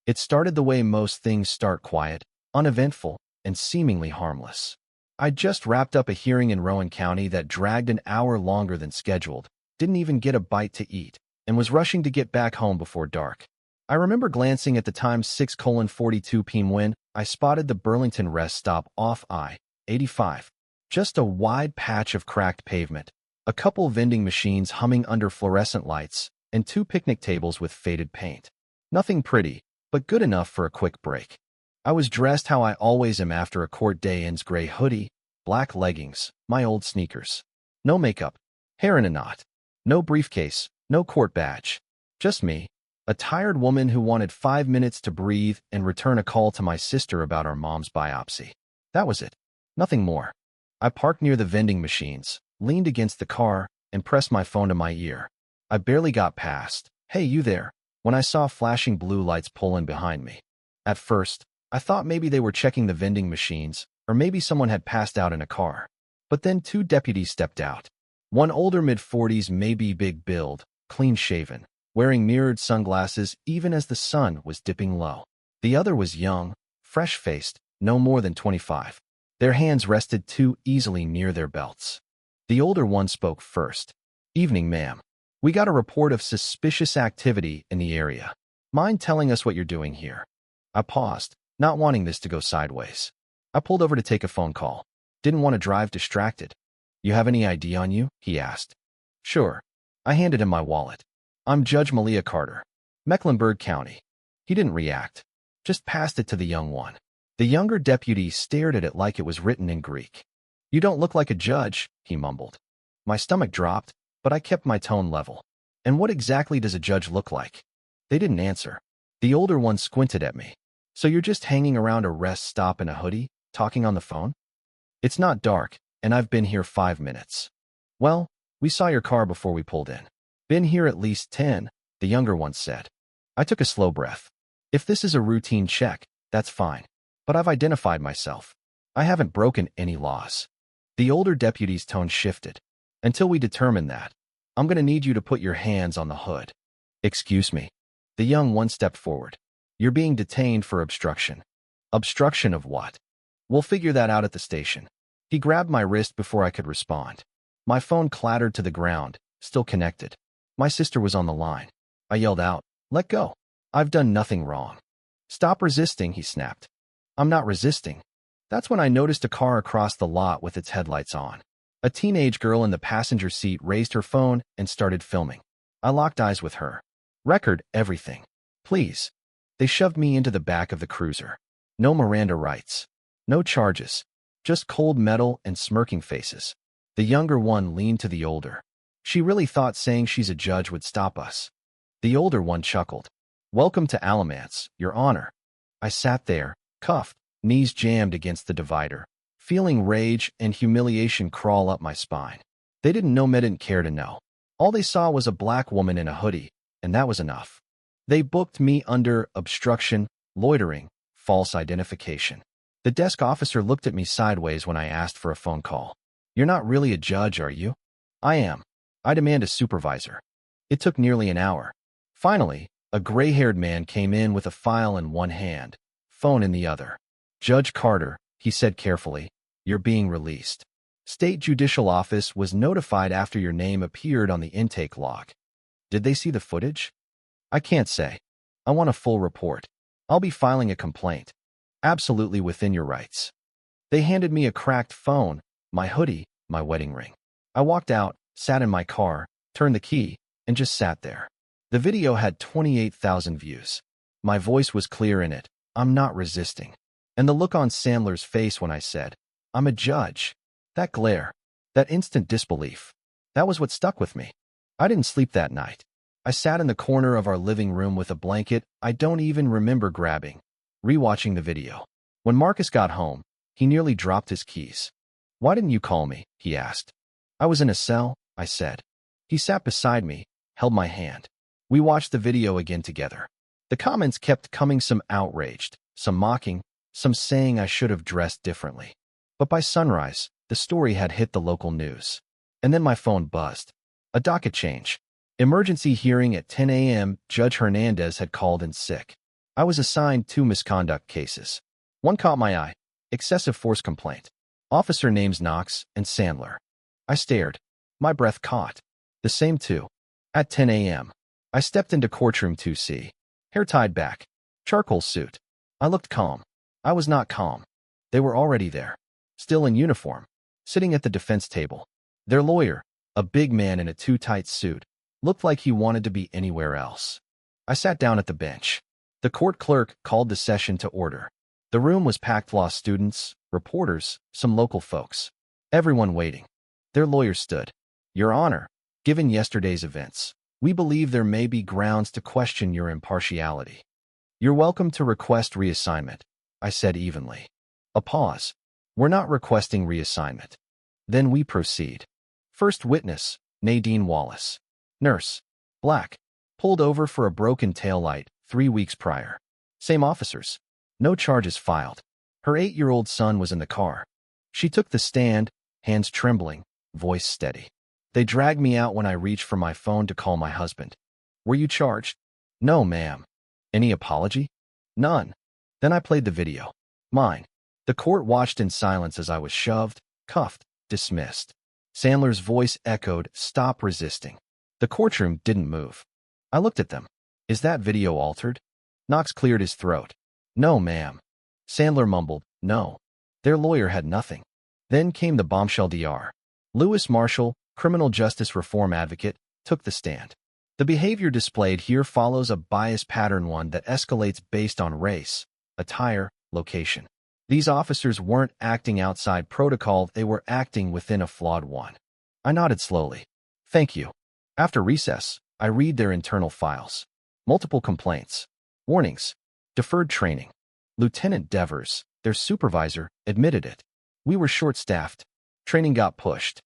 It started the way most things start: quiet, uneventful, and seemingly harmless. I'd just wrapped up a hearing in Rowan County that dragged an hour longer than scheduled, didn't even get a bite to eat, and was rushing to get back home before dark. I remember glancing at the time 6:42 p.m. when I spotted the Burlington rest stop off I-85. Just a wide patch of cracked pavement, a couple vending machines humming under fluorescent lights, and two picnic tables with faded paint. Nothing pretty, but good enough for a quick break. I was dressed how I always am after a court day: in gray hoodie, black leggings, my old sneakers. No makeup, hair in a knot. No briefcase, no court badge. Just me, a tired woman who wanted 5 minutes to breathe and return a call to my sister about our mom's biopsy. That was it. Nothing more. I parked near the vending machines, leaned against the car, and pressed my phone to my ear. I barely got past, "Hey, you there," when I saw flashing blue lights pull in behind me. At first, I thought maybe they were checking the vending machines, or maybe someone had passed out in a car. But then two deputies stepped out. One older, mid-40s, maybe big build, clean-shaven, wearing mirrored sunglasses even as the sun was dipping low. The other was young, fresh-faced, no more than 25. Their hands rested too easily near their belts. The older one spoke first. "Evening, ma'am. We got a report of suspicious activity in the area. Mind telling us what you're doing here?" I paused, not wanting this to go sideways. I pulled over to take a phone call. Didn't want to drive distracted. "You have any ID on you?" he asked. "Sure." I handed him my wallet. "I'm Judge Malia Carter, Mecklenburg County." He didn't react, just passed it to the young one. The younger deputy stared at it like it was written in Greek. "You don't look like a judge," he mumbled. My stomach dropped, but I kept my tone level. "And what exactly does a judge look like?" They didn't answer. The older one squinted at me. "So you're just hanging around a rest stop in a hoodie, talking on the phone?" "It's not dark, and I've been here 5 minutes." "Well, we saw your car before we pulled in." "Been here at least 10, the younger one said. I took a slow breath. If this is a routine check, that's fine. But I've identified myself. I haven't broken any laws. The older deputy's tone shifted. "Until we determine that, I'm going to need you to put your hands on the hood." "Excuse me." The young one stepped forward. "You're being detained for obstruction." "Obstruction of what?" "We'll figure that out at the station." He grabbed my wrist before I could respond. My phone clattered to the ground, still connected. My sister was on the line. I yelled out, "Let go. I've done nothing wrong." "Stop resisting," he snapped. "I'm not resisting." That's when I noticed a car across the lot with its headlights on. A teenage girl in the passenger seat raised her phone and started filming. I locked eyes with her. "Record everything, please." They shoved me into the back of the cruiser. No Miranda rights. No charges. Just cold metal and smirking faces. The younger one leaned to the older. She really thought saying she's a judge would stop us. The older one chuckled. "Welcome to Alamance, Your Honor." I sat there, cuffed, knees jammed against the divider, feeling rage and humiliation crawl up my spine. They didn't care to know. All they saw was a black woman in a hoodie, and that was enough. They booked me under obstruction, loitering, false identification. The desk officer looked at me sideways when I asked for a phone call. "You're not really a judge, are you?" "I am. I demand a supervisor." It took nearly an hour. Finally, a gray-haired man came in with a file in one hand, phone in the other. "Judge Carter," he said carefully, "you're being released. State Judicial Office was notified after your name appeared on the intake log." "Did they see the footage?" "I can't say. I want a full report. I'll be filing a complaint." "Absolutely within your rights." They handed me a cracked phone, my hoodie, my wedding ring. I walked out, sat in my car, turned the key, and just sat there. The video had 28,000 views. My voice was clear in it. I'm not resisting. And the look on Sandler's face when I said, "I'm a judge." That glare, that instant disbelief, that was what stuck with me. I didn't sleep that night. I sat in the corner of our living room with a blanket I don't even remember grabbing, rewatching the video. When Marcus got home, he nearly dropped his keys. "Why didn't you call me?" he asked. "I was in a cell," I said. He sat beside me, held my hand. We watched the video again together. The comments kept coming, some outraged, some mocking, some saying I should have dressed differently. But by sunrise, the story had hit the local news. And then my phone buzzed. A docket change. Emergency hearing at 10 a.m. Judge Hernandez had called in sick. I was assigned 2 misconduct cases. One caught my eye. Excessive force complaint. Officer names Knox and Sandler. I stared. My breath caught. The same 2. At 10 a.m. I stepped into courtroom 2C. Hair tied back. Charcoal suit. I looked calm. I was not calm. They were already there. Still in uniform. Sitting at the defense table. Their lawyer, a big man in a too tight suit, looked like he wanted to be anywhere else. I sat down at the bench. The court clerk called the session to order. The room was packed: law students, reporters, some local folks. Everyone waiting. Their lawyer stood. Your Honor, given yesterday's events, we believe there may be grounds to question your impartiality. You're welcome to request reassignment, I said evenly. A pause. We're not requesting reassignment. Then we proceed. First witness, Nadine Wallace. Nurse. Black. Pulled over for a broken taillight 3 weeks prior. Same officers. No charges filed. Her 8-year-old son was in the car. She took the stand, hands trembling, voice steady. They dragged me out when I reached for my phone to call my husband. Were you charged? No, ma'am. Any apology? None. Then I played the video. Mine. The court watched in silence as I was shoved, cuffed, dismissed. Sandler's voice echoed, "Stop resisting." The courtroom didn't move. I looked at them. Is that video altered? Knox cleared his throat. No, ma'am. Sandler mumbled, no. Their lawyer had nothing. Then came the bombshell. Dr. Lewis Marshall, criminal justice reform advocate, took the stand. The behavior displayed here follows a bias pattern, one that escalates based on race, attire, location. These officers weren't acting outside protocol, they were acting within a flawed one. I nodded slowly. Thank you. After recess, I read their internal files. Multiple complaints. Warnings. Deferred training. Lieutenant Devers, their supervisor, admitted it. We were short-staffed. Training got pushed.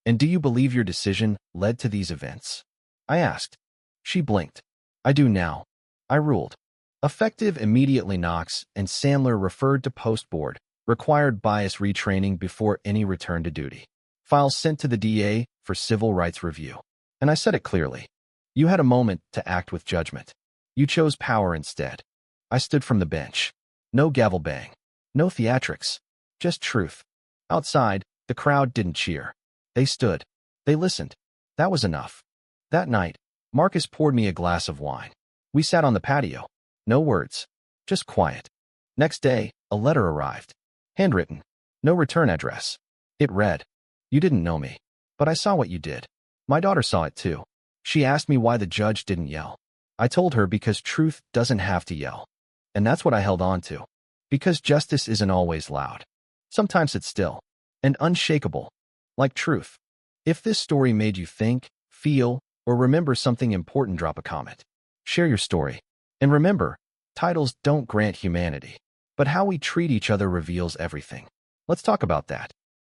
And do you believe your decision led to these events? I asked. She blinked. I do now. I ruled. Effective immediately. Knox and Sandler referred to post-board, required bias retraining before any return to duty. Files sent to the DA for civil rights review. And I said it clearly. You had a moment to act with judgment. You chose power instead. I stood from the bench. No gavel bang. No theatrics. Just truth. Outside, the crowd didn't cheer. They stood. They listened. That was enough. That night, Marcus poured me a glass of wine. We sat on the patio. No words. Just quiet. Next day, a letter arrived. Handwritten. No return address. It read, "You didn't know me, but I saw what you did." My daughter saw it too. She asked me why the judge didn't yell. I told her because truth doesn't have to yell. And that's what I held on to. Because justice isn't always loud. Sometimes it's still and unshakable, like truth. If this story made you think, feel, or remember something important, drop a comment. Share your story. And remember, titles don't grant humanity, but how we treat each other reveals everything. Let's talk about that.